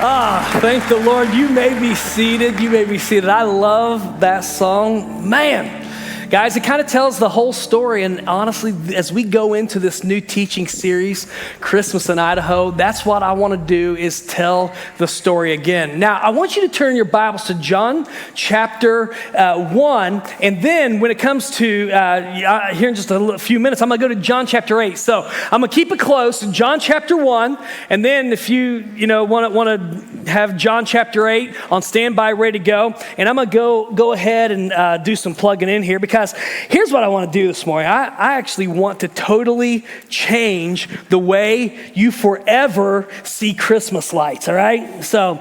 Thank the Lord. You may be seated. You may be seated. I love that song. Man, guys, it kind of tells the whole story. And honestly, as we go into this new teaching series, Christmas in Idaho, that's what I want to do, is tell the story again. Now, I want you to turn your Bibles to John chapter 1. And then when it comes to, here in just a few minutes, I'm going to go to John chapter 8. So I'm going to keep it close, John chapter 1. And then if you want to have John chapter 8 on standby, ready to go. And I'm going to go ahead and do some plugging in here, because here's what I want to do this morning. I actually want to totally change the way you forever see Christmas lights, all right? So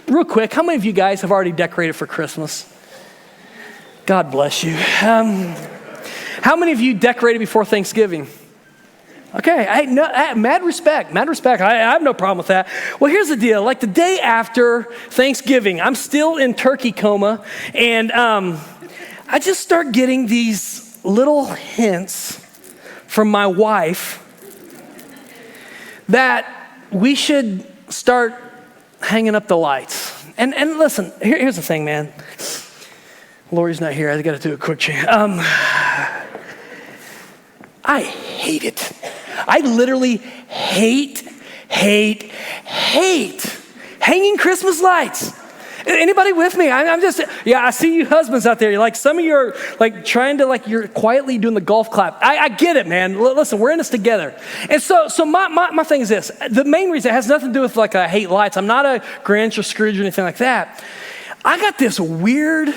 real quick, how many of you guys have already decorated for Christmas? God bless you. How many of you decorated before Thanksgiving? Okay, mad respect. I have no problem with that. Well, here's the deal. Like the day after Thanksgiving, I'm still in turkey coma, and I just start getting these little hints from my wife that we should start hanging up the lights. And listen, here's the thing, man. Lori's not here. I got to do a quick change. I hate it. I literally hate hanging Christmas lights. Anybody with me? I see you husbands out there. You're like, some of you are like trying to, like, you're quietly doing the golf clap. I get it, man. Listen, we're in this together. And so my thing is this. The main reason, it has nothing to do with like I hate lights. I'm not a Grinch or Scrooge or anything like that. I got this weird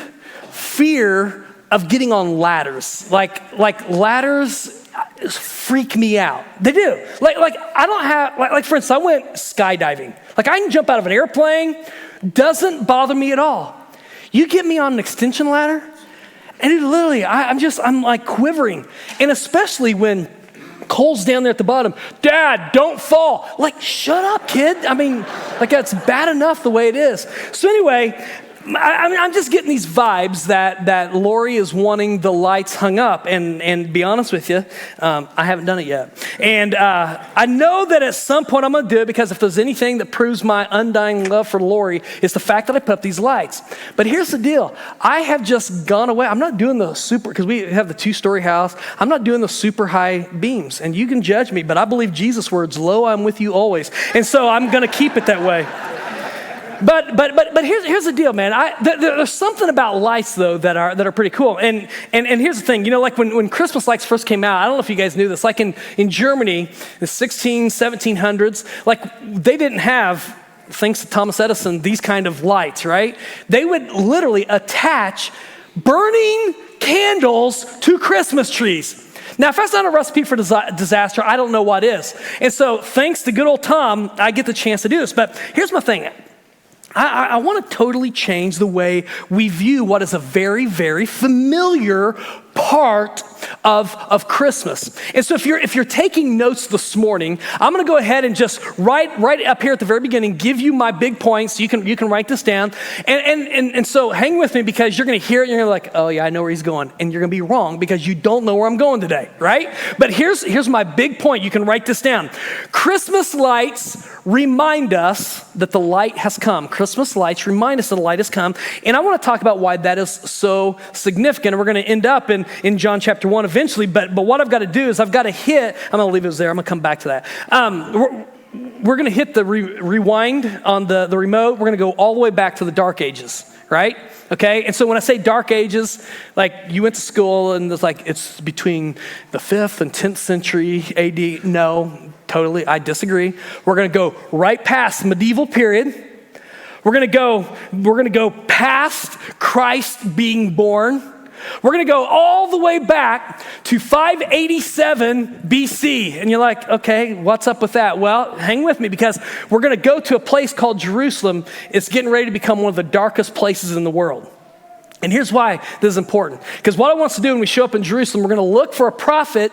fear of getting on ladders. Like ladders freak me out. They do. Like I don't have, like for instance, I went skydiving. Like I can jump out of an airplane. Doesn't bother me at all. You get me on an extension ladder, and it literally, I'm like quivering. And especially when Cole's down there at the bottom, Dad, don't fall. Like, shut up, kid. I mean, like that's bad enough the way it is. So anyway, I'm just getting these vibes that Lori is wanting the lights hung up, and be honest with you, I haven't done it yet. And I know that at some point I'm going to do it, because if there's anything that proves my undying love for Lori, it's the fact that I put up these lights. But here's the deal. I have just gone away. I'm not doing the super, because we have the 2-story house. I'm not doing the super high beams, and you can judge me, but I believe Jesus' words, lo, I'm with you always. And so I'm going to keep it that way. But here's the deal, man. There's something about lights though that are pretty cool. And here's the thing, like when Christmas lights first came out, I don't know if you guys knew this, like in Germany, the 1700s, like they didn't have, thanks to Thomas Edison, these kind of lights, right? They would literally attach burning candles to Christmas trees. Now, if that's not a recipe for disaster, I don't know what is. And so thanks to good old Tom, I get the chance to do this. But here's my thing. I want to totally change the way we view what is a very, very familiar part of Christmas. And so if you're taking notes this morning, I'm going to go ahead and just right up here at the very beginning, give you my big points. You can write this down. And so hang with me, because you're going to hear it and you're like, oh yeah, I know where he's going. And you're going to be wrong, because you don't know where I'm going today, right? But here's my big point. You can write this down. Christmas lights remind us that the light has come. Christmas lights remind us that the light has come. And I want to talk about why that is so significant. And we're going to end up in John chapter 1 eventually. But what I've got to do is I've got to hit, I'm going to leave it there. I'm going to come back to that. We're going to hit the rewind on the remote. We're going to go all the way back to the Dark Ages, right? Okay, and so when I say Dark Ages, like you went to school and it's between the 5th and 10th century AD. No, totally, I disagree. We're going to go right past the medieval period. We're going to go past Christ being born. We're going to go all the way back to 587 BC. And you're like, okay, what's up with that? Well, hang with me, because we're going to go to a place called Jerusalem. It's getting ready to become one of the darkest places in the world. And here's why this is important. Because what I want us to do when we show up in Jerusalem, we're going to look for a prophet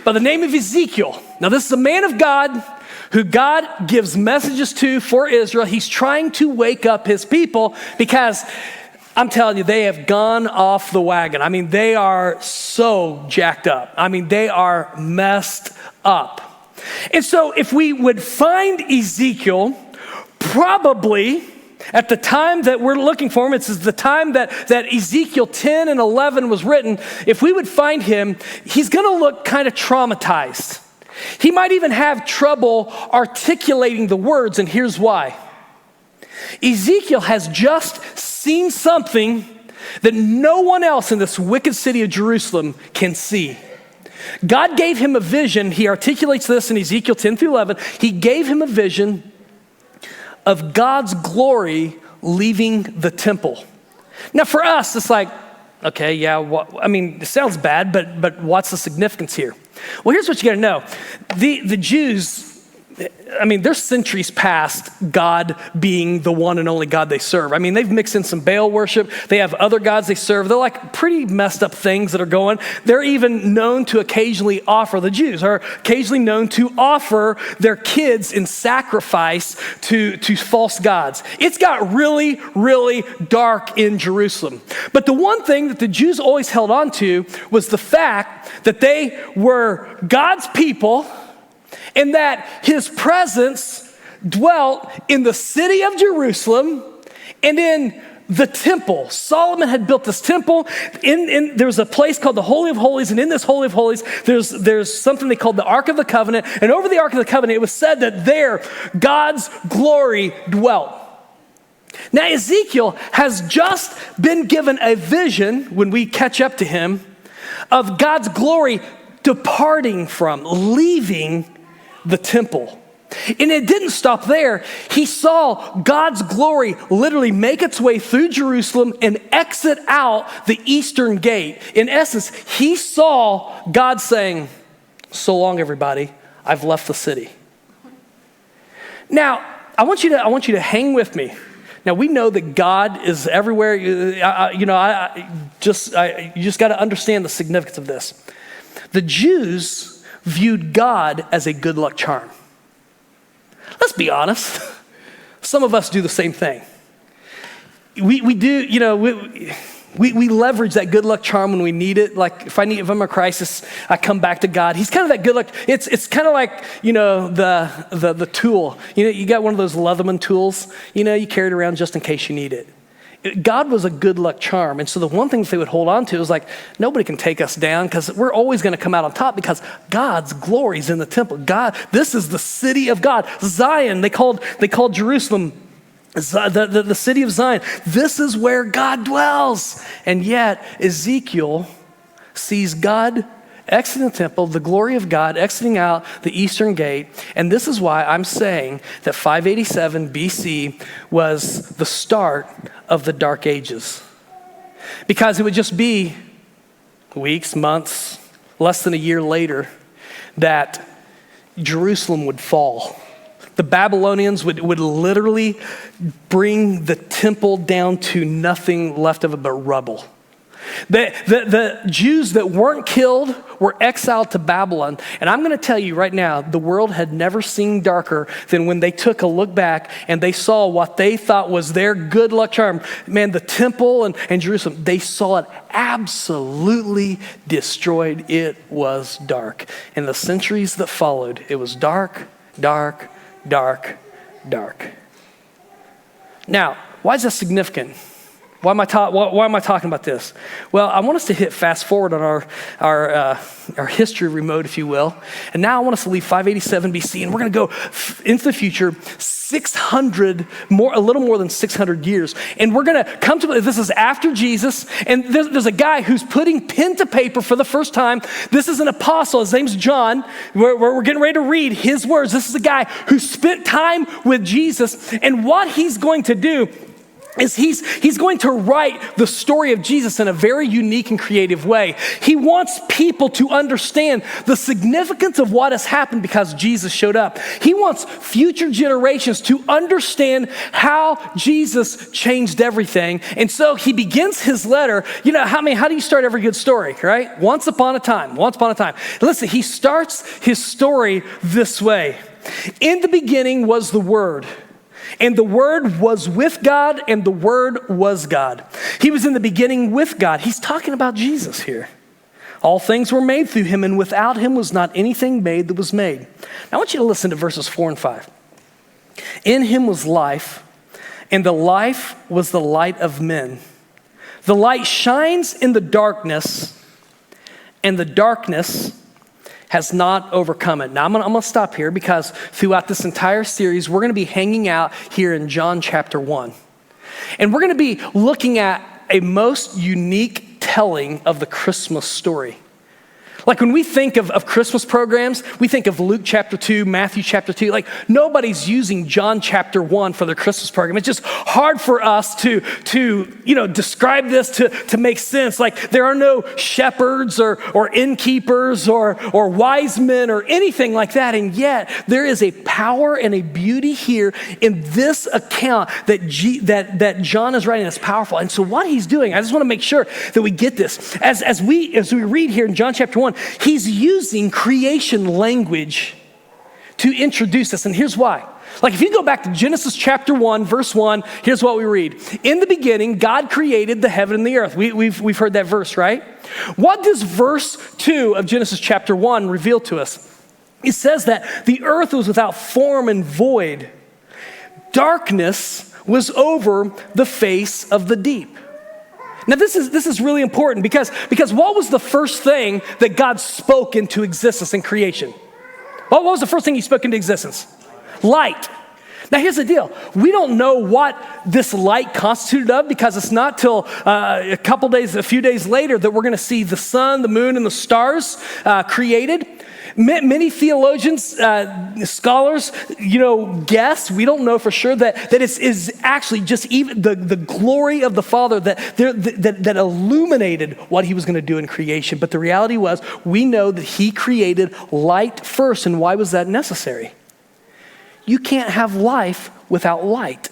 by the name of Ezekiel. Now, this is a man of God who God gives messages to for Israel. He's trying to wake up his people, because I'm telling you, they have gone off the wagon. I mean, they are so jacked up. I mean, they are messed up. And so if we would find Ezekiel probably at the time that we're looking for him, it's the time that Ezekiel 10 and 11 was written. If we would find him, he's going to look kind of traumatized. He might even have trouble articulating the words, and here's why. Ezekiel has just seen something that no one else in this wicked city of Jerusalem can see. God gave him a vision. He articulates this in Ezekiel 10 through 11. He gave him a vision of God's glory leaving the temple. Now for us, it's like, okay, yeah, it sounds bad, but what's the significance here? Well, here's what you gotta know. The Jews, they're centuries past God being the one and only God they serve. They've mixed in some Baal worship. They have other gods they serve. They're like pretty messed up things that are going. They're even known to occasionally offer, the Jews are occasionally known to offer their kids in sacrifice to false gods. It's got really, really dark in Jerusalem. But the one thing that the Jews always held on to was the fact that they were God's people, and that his presence dwelt in the city of Jerusalem and in the temple. Solomon had built this temple. There was a place called the Holy of Holies, and in this Holy of Holies, there's something they called the Ark of the Covenant. And over the Ark of the Covenant, it was said that there God's glory dwelt. Now Ezekiel has just been given a vision, when we catch up to him, of God's glory departing from, leaving the temple. And it didn't stop there. He saw God's glory literally make its way through Jerusalem and exit out the eastern gate. In essence, he saw God saying, "So long, everybody, I've left the city." Now, I want you to hang with me. Now, we know that God is everywhere. You just got to understand the significance of this. The Jews viewed God as a good luck charm. Let's be honest. Some of us do the same thing. We leverage that good luck charm when we need it. Like if I'm in a crisis, I come back to God. He's kind of that good luck. It's kind of like, the tool. You got one of those Leatherman tools, you carry it around just in case you need it. God was a good luck charm. And so the one thing that they would hold on to is like, nobody can take us down because we're always going to come out on top because God's glory is in the temple. God, this is the city of God. Zion, they called Jerusalem the city of Zion. This is where God dwells. And yet Ezekiel sees God exiting the temple, the glory of God exiting out the eastern gate. And this is why I'm saying that 587 BC was the start of the Dark Ages. Because it would just be weeks, months, less than a year later that Jerusalem would fall. The Babylonians would literally bring the temple down to nothing left of it but rubble. The Jews that weren't killed were exiled to Babylon. And I'm going to tell you right now, the world had never seen darker than when they took a look back and they saw what they thought was their good luck charm. Man, the temple and Jerusalem, they saw it absolutely destroyed. It was dark. In the centuries that followed, it was dark, dark, dark, dark. Now, why is that significant? Why am I talking about this? Well, I want us to hit fast forward on our history remote, if you will. And now I want us to leave 587 BC, and we're going to go into the future, a little more than 600 years. And we're going to come to, this is after Jesus, and there's a guy who's putting pen to paper for the first time. This is an apostle. His name's John. We're getting ready to read his words. This is a guy who spent time with Jesus, and what he's going to do is he's going to write the story of Jesus in a very unique and creative way. He wants people to understand the significance of what has happened because Jesus showed up. He wants future generations to understand how Jesus changed everything. And so he begins his letter. How do you start every good story, right? Once upon a time. Listen, he starts his story this way. In the beginning was the Word. And the Word was with God, and the Word was God. He was in the beginning with God. He's talking about Jesus here. All things were made through him, and without him was not anything made that was made. Now I want you to listen to verses 4 and 5. In him was life, and the life was the light of men. The light shines in the darkness, and the darkness has not overcome it. Now, I'm gonna stop here because throughout this entire series, we're gonna be hanging out here in John chapter 1. And we're gonna be looking at a most unique telling of the Christmas story. Like when we think of Christmas programs, we think of Luke chapter 2, Matthew chapter 2. Like nobody's using John chapter 1 for their Christmas program. It's just hard for us to describe this to make sense. Like there are no shepherds or innkeepers or wise men or anything like that. And yet there is a power and a beauty here in this account that John is writing that's powerful. And so what he's doing, I just want to make sure that we get this. As we read here in John chapter 1, he's using creation language to introduce us, and here's why. Like if you go back to Genesis chapter 1, verse 1, here's what we read. In the beginning, God created the heaven and the earth. We've heard that verse, right? What does verse 2 of Genesis chapter 1 reveal to us? It says that the earth was without form and void. Darkness was over the face of the deep. Now this is really important because what was the first thing that God spoke into existence in creation? What was the first thing he spoke into existence? Light. Now here's the deal. We don't know what this light constituted of because it's not till a few days later that we're gonna see the sun, the moon, and the stars created. Many theologians, scholars, guess, we don't know for sure that it is actually just even the glory of the Father that illuminated what he was going to do in creation. But the reality was, we know that he created light first. And why was that necessary? You can't have life without light.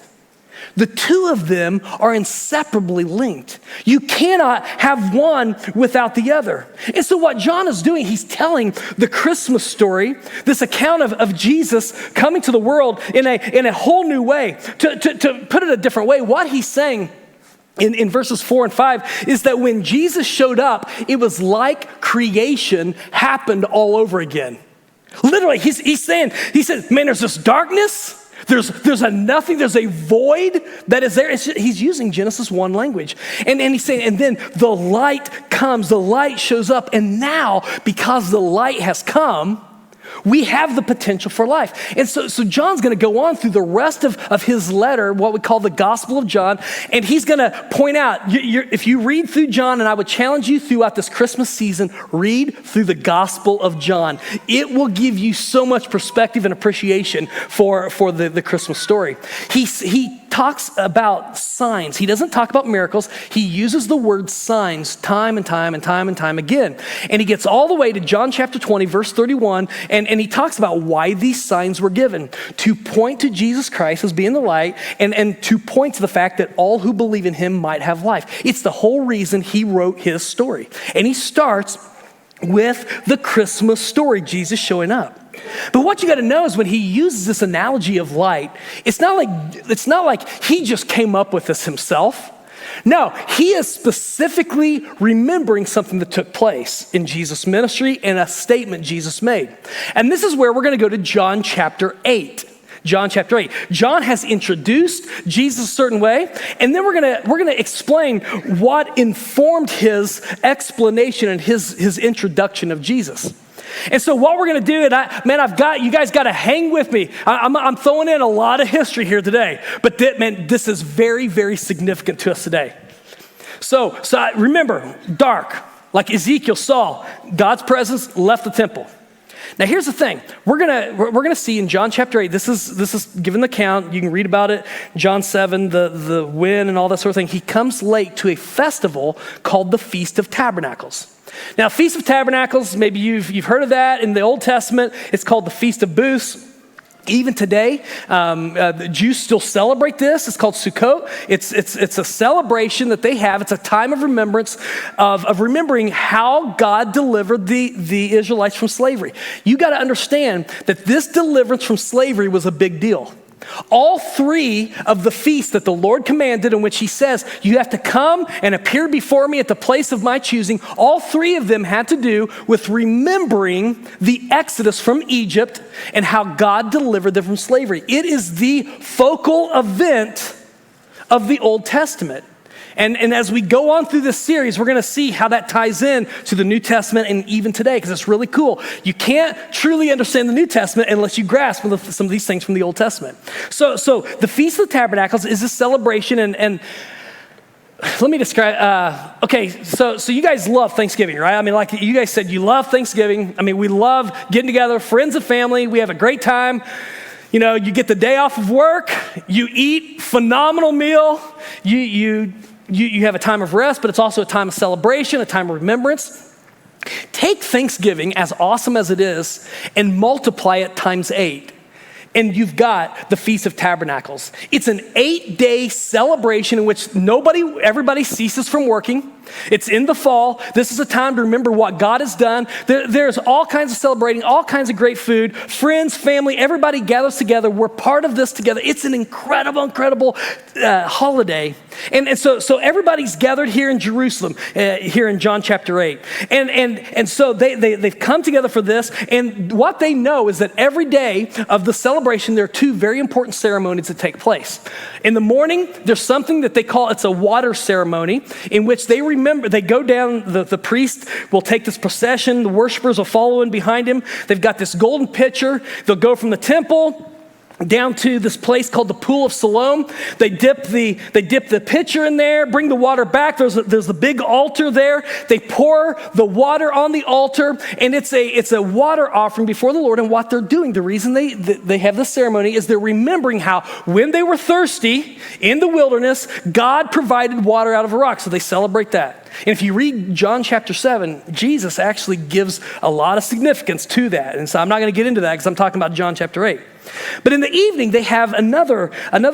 The two of them are inseparably linked. You cannot have one without the other. And so what John is doing, he's telling the Christmas story, this account of Jesus coming to the world in a whole new way. To put it a different way, what he's saying in verses 4 and 5 is that when Jesus showed up, it was like creation happened all over again. Literally, he said, man, there's this darkness. There's a nothing, there's a void that is there. He's using Genesis 1 language. And he's saying, and then the light comes, the light shows up. And now, because the light has come, we have the potential for life. And so John's gonna go on through the rest of his letter, what we call the Gospel of John, and he's gonna point out, if you read through John, and I would challenge you throughout this Christmas season, read through the Gospel of John. It will give you so much perspective and appreciation for the Christmas story. He talks about signs. He doesn't talk about miracles. He uses the word signs time and time and time and time again. And he gets all the way to John chapter 20, verse 31, and he talks about why these signs were given. To point to Jesus Christ as being the light, and to point to the fact that all who believe in him might have life. It's the whole reason he wrote his story. And he starts with the Christmas story, Jesus showing up. But what you got to know is when he uses this analogy of light, it's not like he just came up with this himself. No, he is specifically remembering something that took place in Jesus' ministry and a statement Jesus made. And this is where we're going to go to John chapter 8. John chapter 8. John has introduced Jesus a certain way, and then we're gonna explain what informed his explanation and his introduction of Jesus. And so what we're gonna do, you guys gotta hang with me. I'm throwing in a lot of history here today, but this is very, very significant to us today. So remember, dark, like Ezekiel saw, God's presence left the temple. Now here's the thing, we're gonna see in John chapter 8, this is given the account, you can read about it, John 7, the wind and all that sort of thing. He comes late to a festival called the Feast of Tabernacles. Now, Feast of Tabernacles, maybe you've heard of that in the Old Testament. It's called the Feast of Booths. Even today, the Jews still celebrate this. It's called Sukkot. It's a celebration that they have. It's a time of remembrance of remembering how God delivered the Israelites from slavery. You got to understand that this deliverance from slavery was a big deal. All three of the feasts that the Lord commanded, in which he says, you have to come and appear before me at the place of my choosing, all three of them had to do with remembering the Exodus from Egypt and how God delivered them from slavery. It is the focal event of the Old Testament. And as we go on through this series, we're going to see how that ties in to the New Testament and even today, because it's really cool. You can't truly understand the New Testament unless you grasp some of these things from the Old Testament. So the Feast of the Tabernacles is a celebration, and let me describe, so you guys love Thanksgiving, right? I mean, like you guys said, you love Thanksgiving. I mean, we love getting together, friends and family. We have a great time. You know, you get the day off of work. You eat phenomenal meal. You have a time of rest, but it's also a time of celebration, a time of remembrance. Take Thanksgiving, as awesome as it is, and multiply it times 8. And you've got the Feast of Tabernacles. It's an 8-day celebration in which everybody ceases from working. It's in the fall. This is a time to remember what God has done. There's all kinds of celebrating, all kinds of great food. Friends, family, everybody gathers together. We're part of this together. It's an incredible holiday. And so everybody's gathered here in Jerusalem, here in John chapter 8. And so they've come together for this. And what they know is that every day of the celebration, there are two very important ceremonies that take place. In the morning, there's something that they call, it's a water ceremony, in which they go down, the priest will take this procession, the worshipers will follow in behind him. They've got this golden pitcher. They'll go from the temple down to this place called the Pool of Siloam. They dip the pitcher in there, bring the water back. There's a big altar there. They pour the water on the altar, and it's a water offering before the Lord. And what they're doing, the reason they have this ceremony is they're remembering how when they were thirsty in the wilderness, God provided water out of a rock. So they celebrate that. And if you read John chapter 7, Jesus actually gives a lot of significance to that. And so I'm not going to get into that because I'm talking about John chapter 8. But in the evening, they have another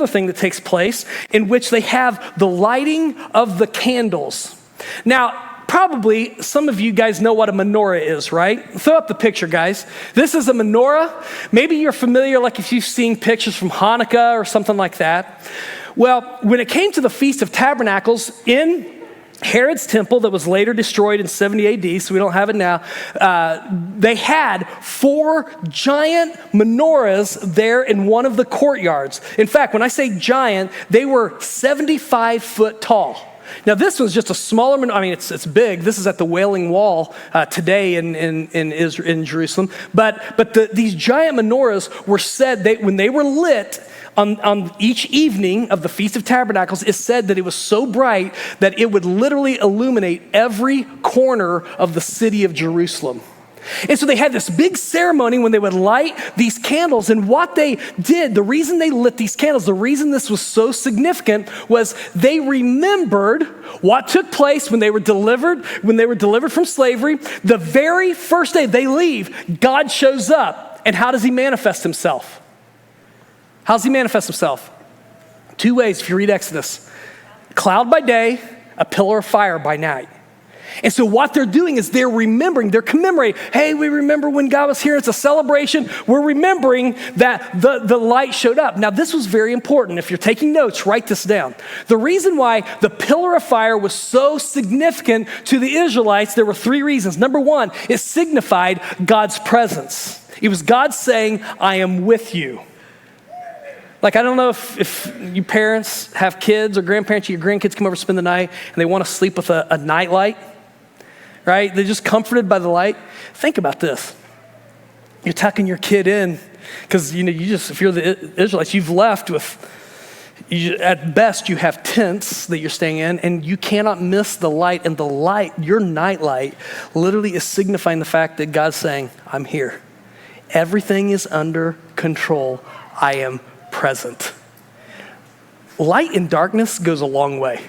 thing that takes place in which they have the lighting of the candles. Now, probably some of you guys know what a menorah is, right? Throw up the picture, guys. This is a menorah. Maybe you're familiar, like if you've seen pictures from Hanukkah or something like that. Well, when it came to the Feast of Tabernacles in Herod's temple that was later destroyed in 70 AD, so we don't have it now, they had 4 giant menorahs there in one of the courtyards. In fact, when I say giant, they were 75 foot tall. Now, this was just a smaller menorah. I mean, it's big. This is at the Wailing Wall today in Jerusalem. But these giant menorahs were said, when they were lit, on each evening of the Feast of Tabernacles, it said that it was so bright that it would literally illuminate every corner of the city of Jerusalem. And so they had this big ceremony when they would light these candles. And what they did, the reason they lit these candles, the reason this was so significant was they remembered what took place when they were delivered from slavery. The very first day they leave, God shows up. And how does he manifest himself? How does he manifest himself? 2 ways if you read Exodus. Cloud by day, a pillar of fire by night. And so what they're doing is they're commemorating. Hey, we remember when God was here. It's a celebration. We're remembering that the light showed up. Now, this was very important. If you're taking notes, write this down. The reason why the pillar of fire was so significant to the Israelites, there were 3 reasons. Number 1, it signified God's presence. It was God saying, I am with you. Like, I don't know if you parents have kids or grandparents, your grandkids come over to spend the night and they want to sleep with a night light, right? They're just comforted by the light. Think about this. You're tucking your kid in because, if you're the Israelites, you've left at best you have tents that you're staying in, and you cannot miss the light. And the light, your night light, literally is signifying the fact that God's saying, I'm here. Everything is under control. I am present. Light and darkness goes a long way.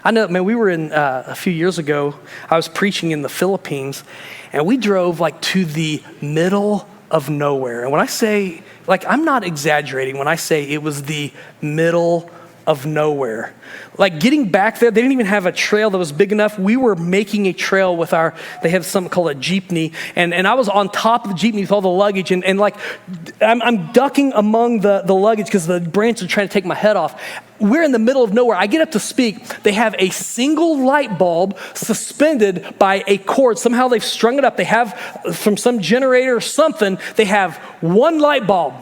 I know, man, we were a few years ago, I was preaching in the Philippines, and we drove to the middle of nowhere. And when I say, I'm not exaggerating when I say it was the middle of nowhere. Like getting back there, they didn't even have a trail that was big enough. We were making a trail with they have something called a jeepney. And I was on top of the jeepney with all the luggage. And like, I'm ducking among the luggage because the branches are trying to take my head off. We're in the middle of nowhere. I get up to speak. They have a single light bulb suspended by a cord. Somehow they've strung it up. They have, from some generator or something, they have one light bulb.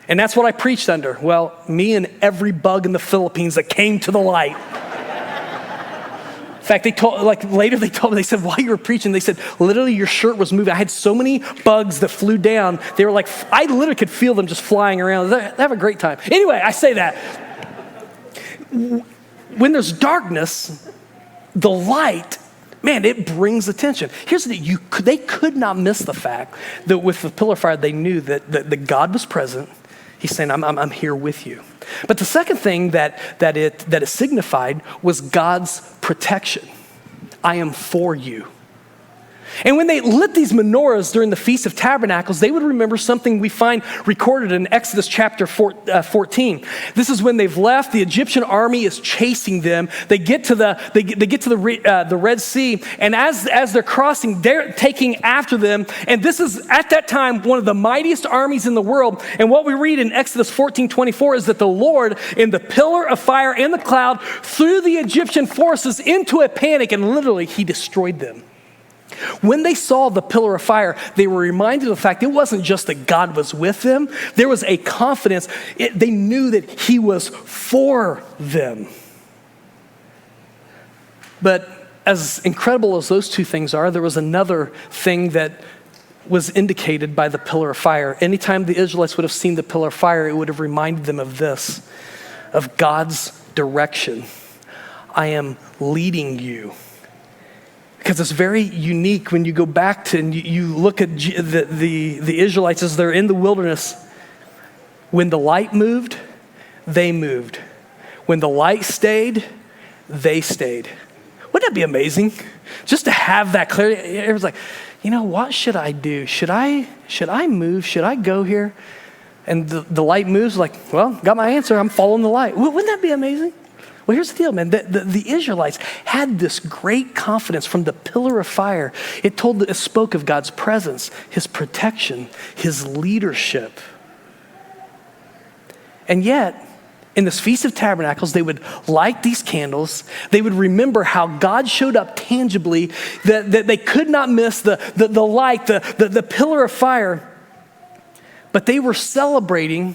And that's what I preached under. Well, me and every bug in the Philippines that came to the light. In fact, later they told me, they said, while you were preaching, they said, literally your shirt was moving. I had so many bugs that flew down. They were like, I literally could feel them just flying around. They have a great time. Anyway, I say that. When there's darkness, the light, man, it brings attention. Here's the thing, they could not miss the fact that with the pillar of fire, they knew that God was present. He's saying, I'm here with you. But the second thing that it signified was God's protection. I am for you. And when they lit these menorahs during the Feast of Tabernacles, they would remember something we find recorded in Exodus chapter 14. This is when they've left. The Egyptian army is chasing them. They get to the Red Sea, and as they're crossing, they're taking after them. And this is at that time one of the mightiest armies in the world. And what we read in Exodus 14:24 is that the Lord, in the pillar of fire and the cloud, threw the Egyptian forces into a panic, and literally He destroyed them. When they saw the pillar of fire, they were reminded of the fact it wasn't just that God was with them. There was a confidence. They knew that He was for them. But as incredible as those two things are, there was another thing that was indicated by the pillar of fire. Anytime the Israelites would have seen the pillar of fire, it would have reminded them of this, of God's direction. I am leading you. Because it's very unique when you go back to and you look at the Israelites as they're in the wilderness. When the light moved, they moved. When the light stayed, they stayed. Wouldn't that be amazing? Just to have that clarity. Everyone's like, what should I do? Should I move? Should I go here? And the light moves, like, well, got my answer. I'm following the light. Wouldn't that be amazing? Well, here's the deal, man. The Israelites had this great confidence from the pillar of fire. It spoke of God's presence, His protection, His leadership. And yet, in this Feast of Tabernacles, they would light these candles. They would remember how God showed up tangibly, that they could not miss the light, the pillar of fire. But they were celebrating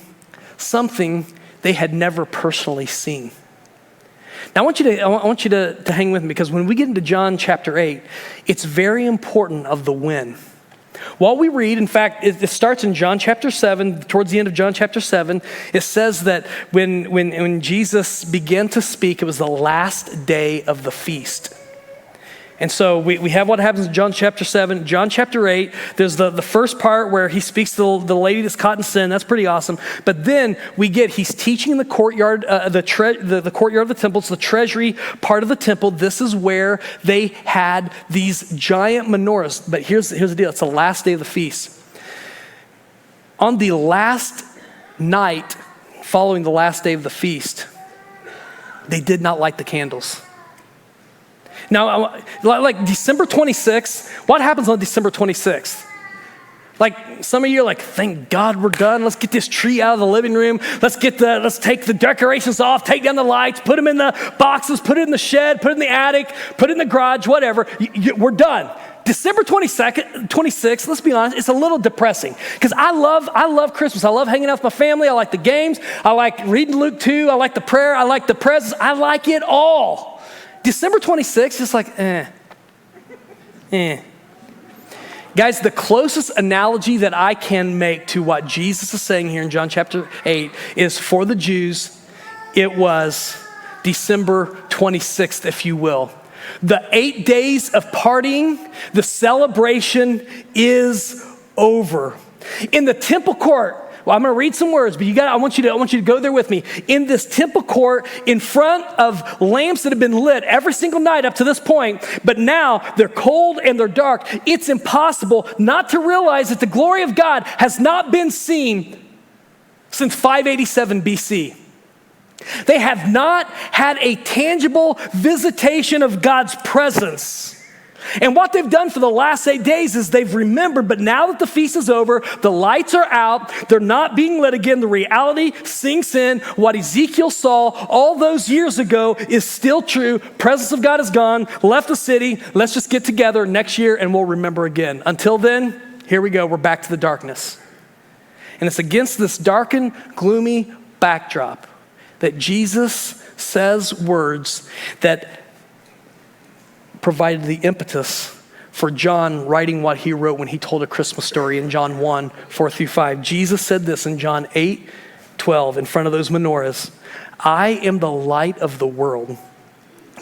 something they had never personally seen. Now, I want you to hang with me, because when we get into John chapter 8, it's very important of the when. While we read, in fact, it starts in John chapter 7, towards the end of John chapter 7, it says that when Jesus began to speak, it was the last day of the feast. And so we have what happens in John chapter 7. John chapter 8, there's the first part where He speaks to the lady that's caught in sin. That's pretty awesome. But then He's teaching in the courtyard, the courtyard of the temple. It's the treasury part of the temple. This is where they had these giant menorahs. But here's the deal. It's the last day of the feast. On the last night following the last day of the feast, they did not light the candles. Now, like December 26th, what happens on December 26th? Like some of you are like, thank God we're done. Let's get this tree out of the living room. Let's take the decorations off, take down the lights, put them in the boxes, put it in the shed, put it in the attic, put it in the garage, whatever. We're done. December 26th, let's be honest, it's a little depressing, because I love Christmas. I love hanging out with my family. I like the games. I like reading Luke 2. I like the prayer. I like the presents. I like it all. December 26th, it's like, Guys, the closest analogy that I can make to what Jesus is saying here in John chapter 8 is, for the Jews, it was December 26th, if you will. The 8 days of partying, the celebration is over. In the temple court, well, I'm going to read some words, but I want you to go there with me. In this temple court, in front of lamps that have been lit every single night up to this point, but now they're cold and they're dark. It's impossible not to realize that the glory of God has not been seen since 587 BC. They have not had a tangible visitation of God's presence. And what they've done for the last 8 days is they've remembered, but now that the feast is over, the lights are out, they're not being lit again, the reality sinks in. What Ezekiel saw all those years ago is still true. Presence of God is gone, left the city. Let's just get together next year and we'll remember again. Until then, here we go, we're back to the darkness. And it's against this darkened, gloomy backdrop that Jesus says words that provided the impetus for John writing what he wrote when he told a Christmas story in John 1, 4-5. Jesus said this in John 8:12 in front of those menorahs. I am the light of the world.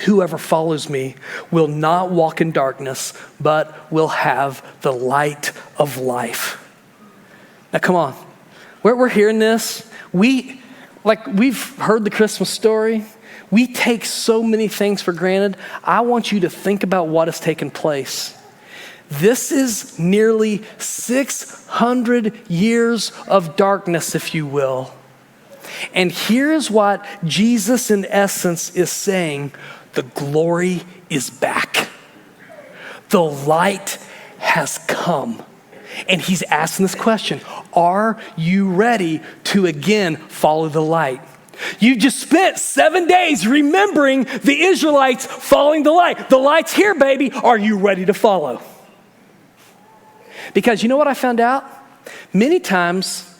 Whoever follows me will not walk in darkness, but will have the light of life. Now come on, we're hearing this. We've heard the Christmas story. We take so many things for granted. I want you to think about what has taken place. This is nearly 600 years of darkness, if you will. And here's what Jesus, in essence, is saying. The glory is back. The light has come. And he's asking this question, are you ready to again follow the light? You just spent 7 days remembering the Israelites following the light. The light's here, baby. Are you ready to follow? Because you know what I found out? Many times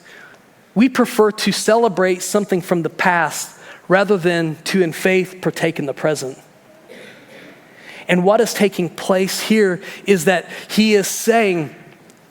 we prefer to celebrate something from the past rather than to, in faith, partake in the present. And what is taking place here is that he is saying,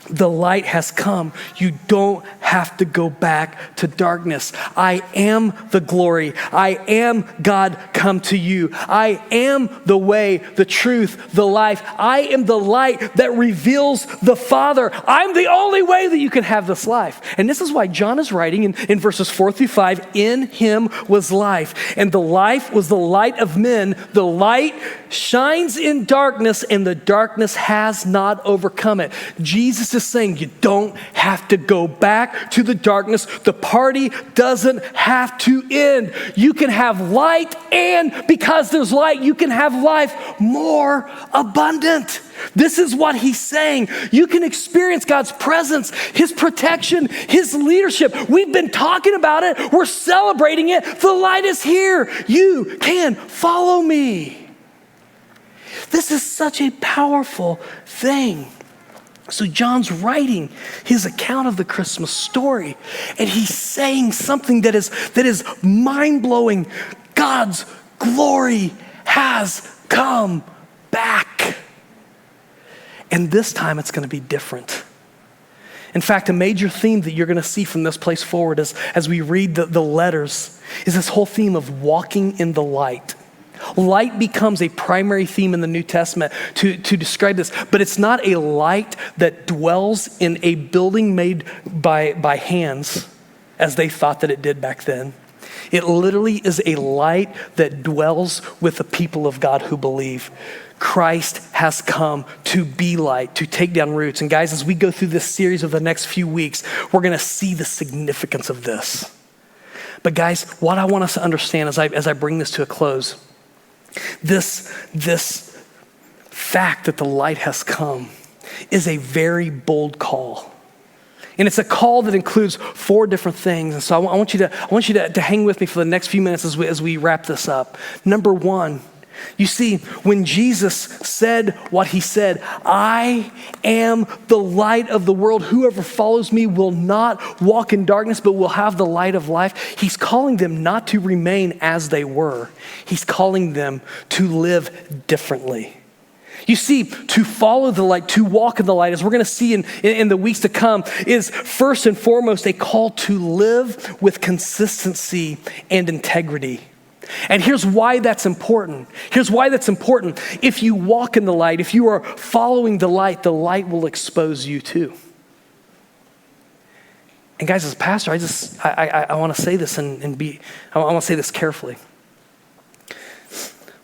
the light has come. You don't have to go back to darkness. I am the glory. I am God come to you. I am the way, the truth, the life. I am the light that reveals the Father. I'm the only way that you can have this life. And this is why John is writing in verses 4-5, in him was life, and the life was the light of men. The light shines in darkness, and the darkness has not overcome it. Jesus is saying you don't have to go back to the darkness. The party doesn't have to end. You can have light, and because there's light, you can have life more abundant. This is what he's saying. You can experience God's presence, his protection, his leadership. We've been talking about it. We're celebrating it. The light is here. You can follow me. This is such a powerful thing. So John's writing his account of the Christmas story, and he's saying something that is mind-blowing. God's glory has come back. And this time it's going to be different. In fact, a major theme that you're going to see from this place forward as we read the letters is this whole theme of walking in the light. Light becomes a primary theme in the New Testament to describe this, but it's not a light that dwells in a building made by hands, as they thought that it did back then. It literally is a light that dwells with the people of God who believe. Christ has come to be light, to take down roots. And guys, as we go through this series over the next few weeks, we're going to see the significance of this. But guys, what I want us to understand as I bring this to a close, this fact that the light has come is a very bold call. And it's a call that includes 4 different things. And so I want you to hang with me for the next few minutes as we wrap this up. Number 1, you see, when Jesus said what he said, I am the light of the world. Whoever follows me will not walk in darkness, but will have the light of life. He's calling them not to remain as they were. He's calling them to live differently. You see, to follow the light, to walk in the light, as we're going to see in the weeks to come, is first and foremost a call to live with consistency and integrity. And here's why that's important. If you walk in the light, if you are following the light will expose you too. And guys, as a pastor, I want to say this I want to say this carefully.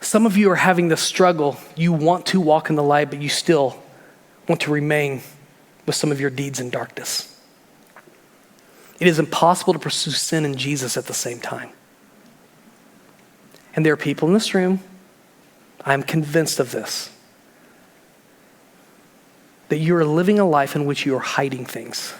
Some of you are having this struggle. You want to walk in the light, but you still want to remain with some of your deeds in darkness. It is impossible to pursue sin and Jesus at the same time. And there are people in this room, I'm convinced of this, that you are living a life in which you are hiding things.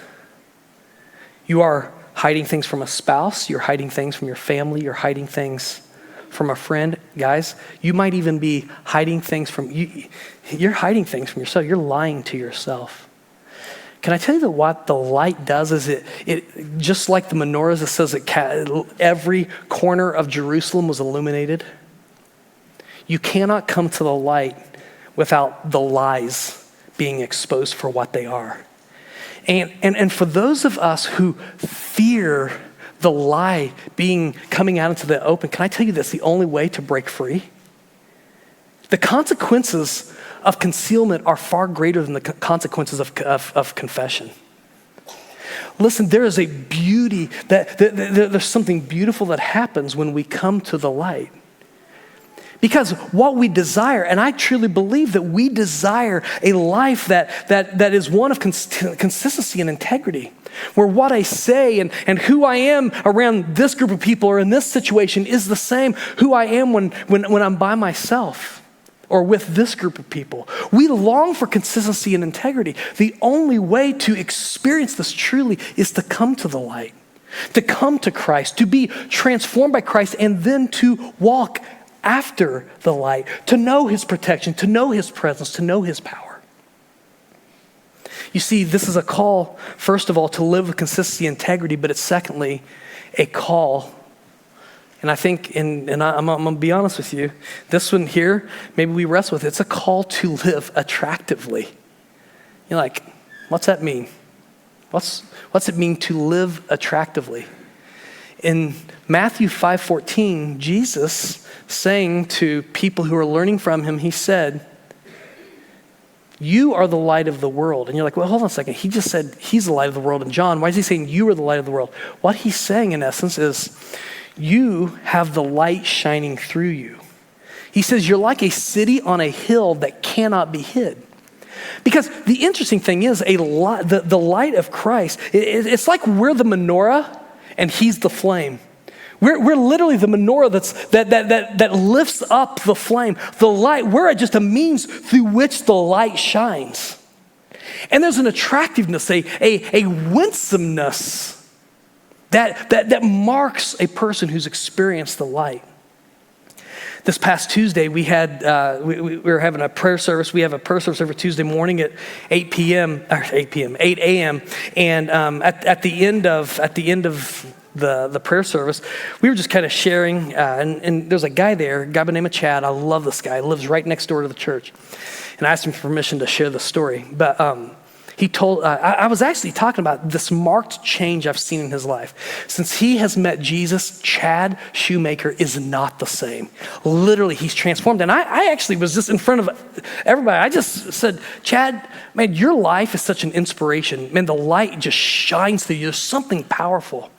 You are hiding things from a spouse, you're hiding things from your family, you're hiding things from a friend. Guys, you might even be hiding things from you. You're hiding things from yourself. You're lying to yourself. Can I tell you that what the light does is it just like the menorahs, it says that every corner of Jerusalem was illuminated. You cannot come to the light without the lies being exposed for what they are. And for those of us who fear the lie coming out into the open, can I tell you this, the only way to break free? The consequences of concealment are far greater than the consequences of confession. Listen, there is a beauty, there's something beautiful that happens when we come to the light. Because what we desire, and I truly believe that we desire a life that is one of consistency and integrity, where what I say and who I am around this group of people or in this situation is the same who I am when I'm by myself or with this group of people. We long for consistency and integrity. The only way to experience this truly is to come to the light, to come to Christ, to be transformed by Christ, and then to walk after the light, to know his protection, to know his presence, to know his power. You see, this is a call, first of all, to live with consistency and integrity, but it's secondly a call. And I think, and I'm going to be honest with you, this one here, maybe we wrestle with it. It's a call to live attractively. You're like, what's that mean? What's it mean to live attractively? In Matthew 5:14, Jesus saying to people who are learning from him, he said, you are the light of the world. And you're like, well, hold on a second. He just said he's the light of the world. And John, why is he saying you are the light of the world? What he's saying in essence is you have the light shining through you. He says you're like a city on a hill that cannot be hid. Because the interesting thing is the light of Christ, it's like we're the menorah and he's the flame. We're literally the menorah that lifts up the flame. The light, we're just a means through which the light shines. And there's an attractiveness, a winsomeness that marks a person who's experienced the light. This past Tuesday, we were having a prayer service. We have a prayer service every Tuesday morning at 8 a.m. And at the end of the prayer service, we were just kind of sharing, and there's a guy there, a guy by the name of Chad. I love this guy. He lives right next door to the church. And I asked him for permission to share the story. But he told, I was actually talking about this marked change I've seen in his life. Since he has met Jesus, Chad Shoemaker is not the same. Literally, he's transformed. And I actually was just in front of everybody. I just said, Chad, man, your life is such an inspiration. Man, the light just shines through you. There's something powerful.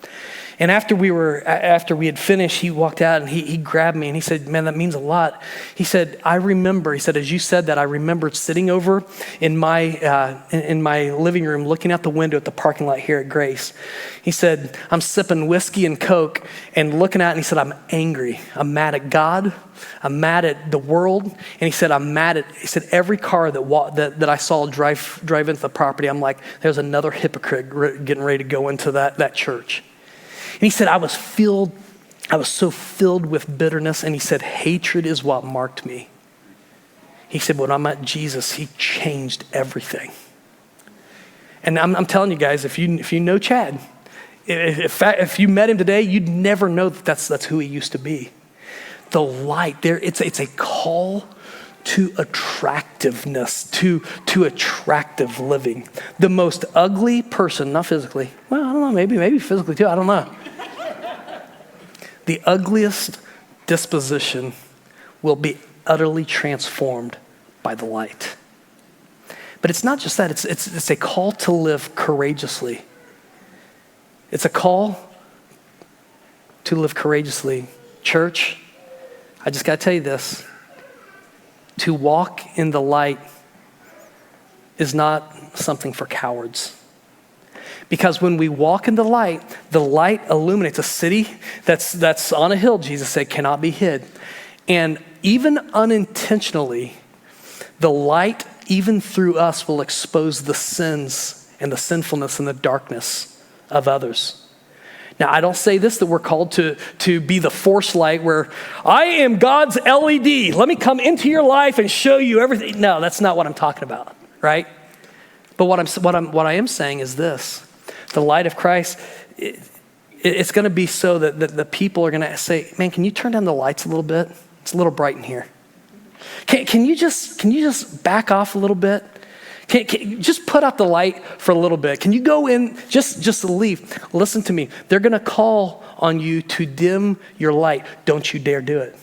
And after we had finished, he walked out and he grabbed me and he said, man, that means a lot. He said, as you said that, I remembered sitting over in my living room, looking out the window at the parking lot here at Grace. He said, I'm sipping whiskey and Coke and looking out, and he said, I'm angry. I'm mad at God. I'm mad at the world. And he said, he said, every car that I saw drive into the property, I'm like, there's another hypocrite getting ready to go into that church. And he said, I was so filled with bitterness. And he said, hatred is what marked me. He said, when I met Jesus, he changed everything. And I'm telling you guys, if you know Chad, if you met him today, you'd never know that's who he used to be. The light there, it's a call to attractiveness, to attractive living. The most ugly person, not physically, well, I don't know, maybe physically too, I don't know. The ugliest disposition will be utterly transformed by the light. But it's not just that, it's a call to live courageously. It's a call to live courageously. Church, I just got to tell you this. To walk in the light is not something for cowards. Because when we walk in the light illuminates a city that's on a hill, Jesus said, cannot be hid. And even unintentionally, the light, even through us, will expose the sins and the sinfulness and the darkness of others. Now, I don't say this, that we're called to be the force light where I am God's LED. Let me come into your life and show you everything. No, that's not what I'm talking about, right? But what I am saying is this. The light of Christ, it's going to be so that the people are going to say, man, can you turn down the lights a little bit? It's a little bright in here. Can you just back off a little bit? Can you just put out the light for a little bit? Can you go in, just leave? Listen to me. They're going to call on you to dim your light. Don't you dare do it.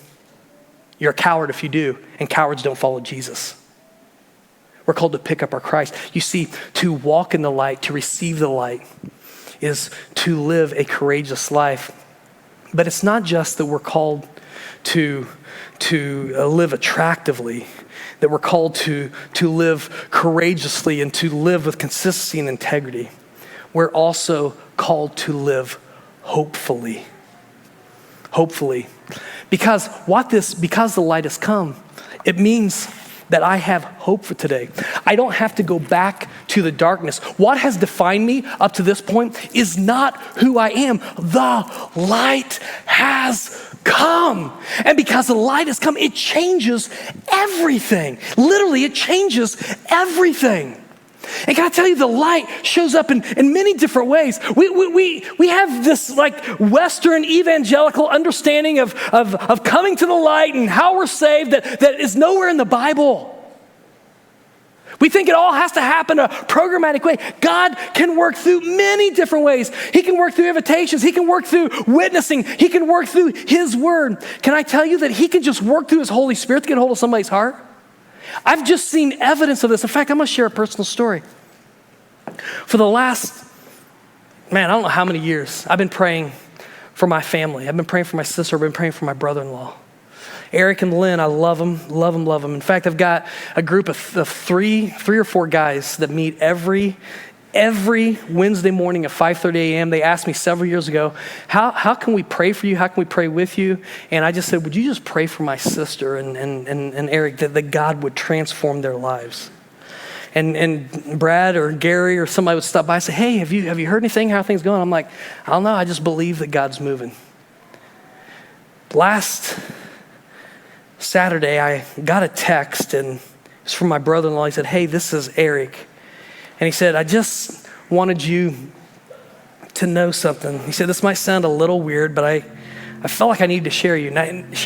You're a coward if you do, and cowards don't follow Jesus. We're called to pick up our Christ. You see, to walk in the light, to receive the light, is to live a courageous life. But it's not just that we're called to live attractively, that we're called to live courageously and to live with consistency and integrity. We're also called to live hopefully. Hopefully. Because the light has come, it means that I have hope for today. I don't have to go back to the darkness. What has defined me up to this point is not who I am. The light has come. And because the light has come, it changes everything. Literally, it changes everything. And can I tell you, the light shows up in many different ways. We have this like Western evangelical understanding of coming to the light and how we're saved that is nowhere in the Bible. We think it all has to happen a programmatic way. God can work through many different ways. He can work through invitations. He can work through witnessing. He can work through His Word. Can I tell you that He can just work through His Holy Spirit to get a hold of somebody's heart? I've just seen evidence of this. In fact, I'm going to share a personal story. For the last, I don't know how many years, I've been praying for my family. I've been praying for my sister. I've been praying for my brother-in-law. Eric and Lynn, I love them. In fact, I've got a group of three or four guys that meet every Wednesday morning at 5:30 a.m. They asked me several years ago, how can we pray for you? How can we pray with you? And I just said, would you just pray for my sister and Eric, that God would transform their lives? And Brad or Gary or somebody would stop by and say, hey, have you heard anything? How are things going? I'm like, I don't know. I just believe that God's moving. Last Saturday, I got a text, and it's from my brother-in-law. He said, hey, this is Eric. And he said, I just wanted you to know something. He said, this might sound a little weird, but I felt like I needed to share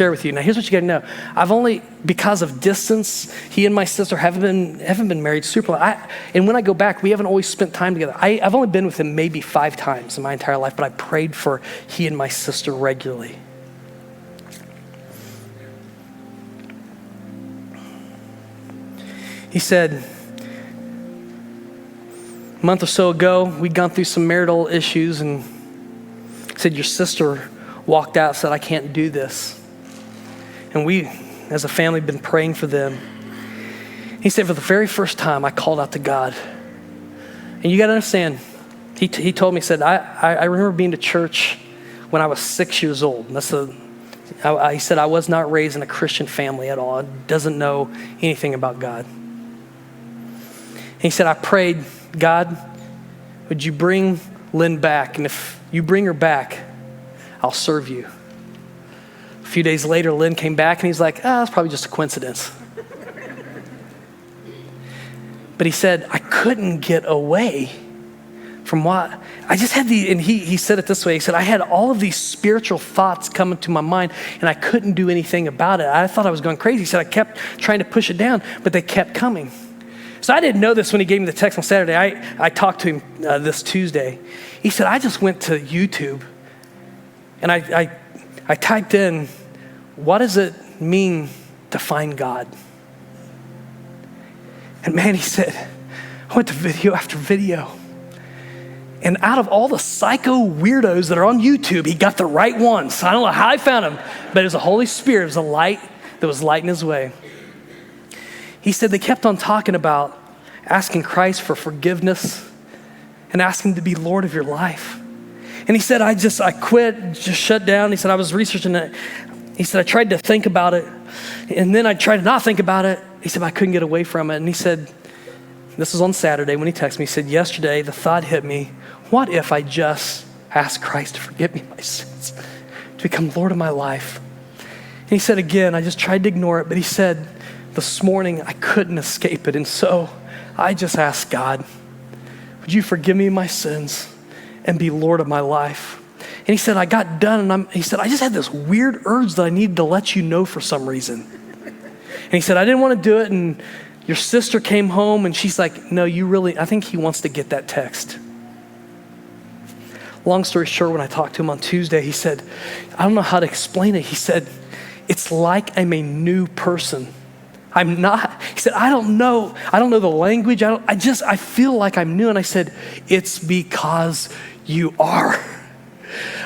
with you. Now, here's what you got to know. I've only, because of distance, he and my sister haven't been married super long. And when I go back, we haven't always spent time together. I've only been with him maybe 5 times in my entire life, but I prayed for he and my sister regularly. He said, a month or so ago, we'd gone through some marital issues, and said, your sister walked out and said, I can't do this. And we, as a family, been praying for them. He said, for the very first time, I called out to God. And you got to understand, he told me, he said, I remember being to church when I was 6 years old. And he said, I was not raised in a Christian family at all. I doesn't know anything about God. And he said, I prayed, God, would you bring Lynn back? And if you bring her back, I'll serve you. A few days later, Lynn came back, and he's like, that's probably just a coincidence. But he said, I couldn't get away from what, I just had and he said it this way, he said, I had all of these spiritual thoughts come into my mind, and I couldn't do anything about it. I thought I was going crazy. He said, I kept trying to push it down, but they kept coming. So I didn't know this when he gave me the text on Saturday. I talked to him this Tuesday. He said, I just went to YouTube, and I typed in, what does it mean to find God? And man, he said, I went to video after video. And out of all the psycho weirdos that are on YouTube, he got the right ones. I don't know how I found him, but it was the Holy Spirit. It was a light that was lighting his way. He said they kept on talking about asking Christ for forgiveness and ask him to be Lord of your life. And he said, I quit, just shut down. He said, I was researching it. He said, I tried to think about it, and then I tried to not think about it. He said, I couldn't get away from it. And he said, this was on Saturday when he texted me. He said, yesterday the thought hit me, what if I just asked Christ to forgive me my sins, to become Lord of my life? And he said, again, I just tried to ignore it, but he said, this morning I couldn't escape it. And so I just asked God, would you forgive me my sins and be Lord of my life? And he said, I got done, and he said, I just had this weird urge that I needed to let you know for some reason. And he said, I didn't want to do it, and your sister came home, and she's like, no, I think he wants to get that text. Long story short, when I talked to him on Tuesday, he said, I don't know how to explain it. He said, it's like I'm a new person. I'm not. He said, I don't know the language. I feel like I'm new. And I said, it's because you are.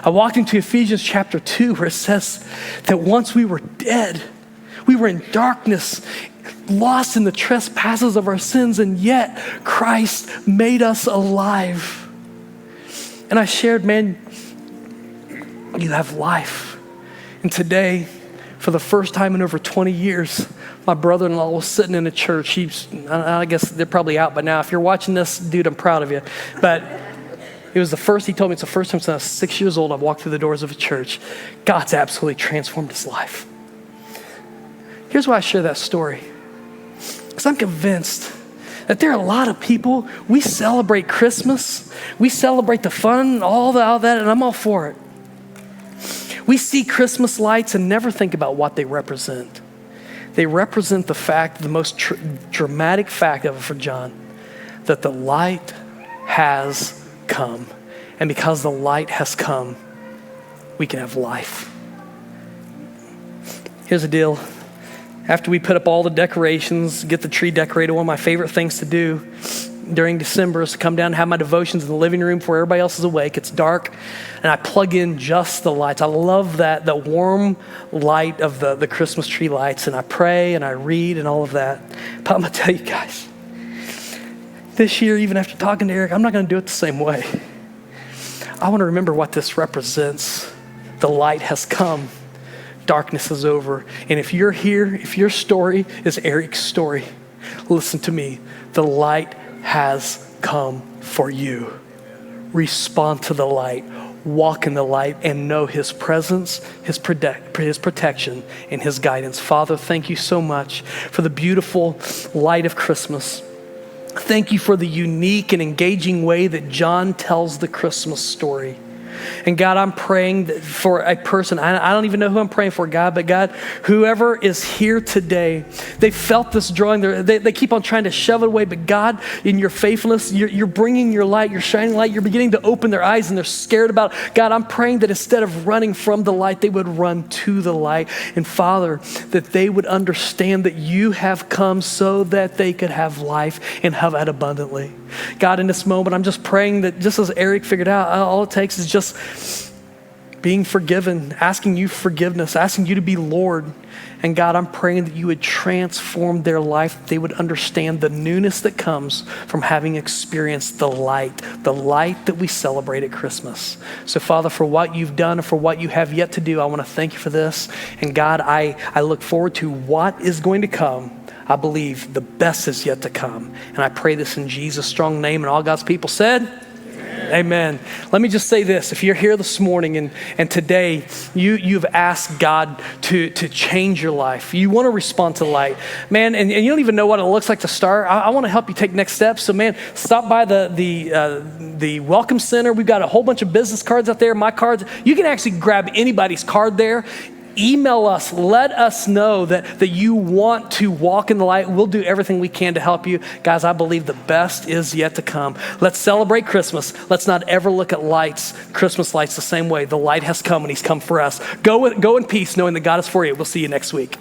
I walked into Ephesians chapter 2 where it says that once we were dead, we were in darkness, lost in the trespasses of our sins, and yet Christ made us alive. And I shared, man, you have life. And today, for the first time in over 20 years, my brother-in-law was sitting in a church. I guess they're probably out by now. If you're watching this, dude, I'm proud of you. But he told me it's the first time since I was 6 years old I've walked through the doors of a church. God's absolutely transformed his life. Here's why I share that story. Because I'm convinced that there are a lot of people, we celebrate Christmas, we celebrate the fun, all that, and I'm all for it. We see Christmas lights and never think about what they represent. They represent the most dramatic fact of it for John, that the light has come. And because the light has come, we can have life. Here's the deal. After we put up all the decorations, get the tree decorated, one of my favorite things to do during December is to come down and have my devotions in the living room before everybody else is awake. It's dark, and I plug in just the lights. I love that, the warm light of the Christmas tree lights, and I pray and I read and all of that. But I'm going to tell you guys, this year, even after talking to Eric, I'm not going to do it the same way. I want to remember what this represents. The light has come. Darkness is over. And if you're here, if your story is Eric's story, listen to me. The light has come for you. Respond to the light. Walk in the light and know his presence, his protection, and his guidance. Father, thank you so much for the beautiful light of Christmas. Thank you for the unique and engaging way that John tells the Christmas story. And God, I'm praying that for a person, I don't even know who I'm praying for, God, but God, whoever is here today, they felt this drawing, they keep on trying to shove it away, but God, in your faithfulness, you're bringing your light, your shining light, you're beginning to open their eyes and they're scared about it. God, I'm praying that instead of running from the light, they would run to the light. And Father, that they would understand that you have come so that they could have life and have it abundantly. God, in this moment, I'm just praying that just as Eric figured out, all it takes is just being forgiven, asking you forgiveness, asking you to be Lord. And God, I'm praying that you would transform their life, that they would understand the newness that comes from having experienced the light that we celebrate at Christmas. So Father, for what you've done and for what you have yet to do, I want to thank you for this. And God, I look forward to what is going to come. I believe the best is yet to come. And I pray this in Jesus' strong name. And all God's people said, Amen. Let me just say this. If you're here this morning and today you've asked God to change your life, you want to respond to light, man, and you don't even know what it looks like to start, I want to help you take next steps. So man, stop by the Welcome Center. We've got a whole bunch of business cards out there, my cards. You can actually grab anybody's card there. Email us, let us know that you want to walk in the light. We'll do everything we can to help you. Guys, I believe the best is yet to come. Let's celebrate Christmas. Let's not ever look at Christmas lights the same way. The light has come and he's come for us. Go in peace, knowing that God is for you. We'll see you next week.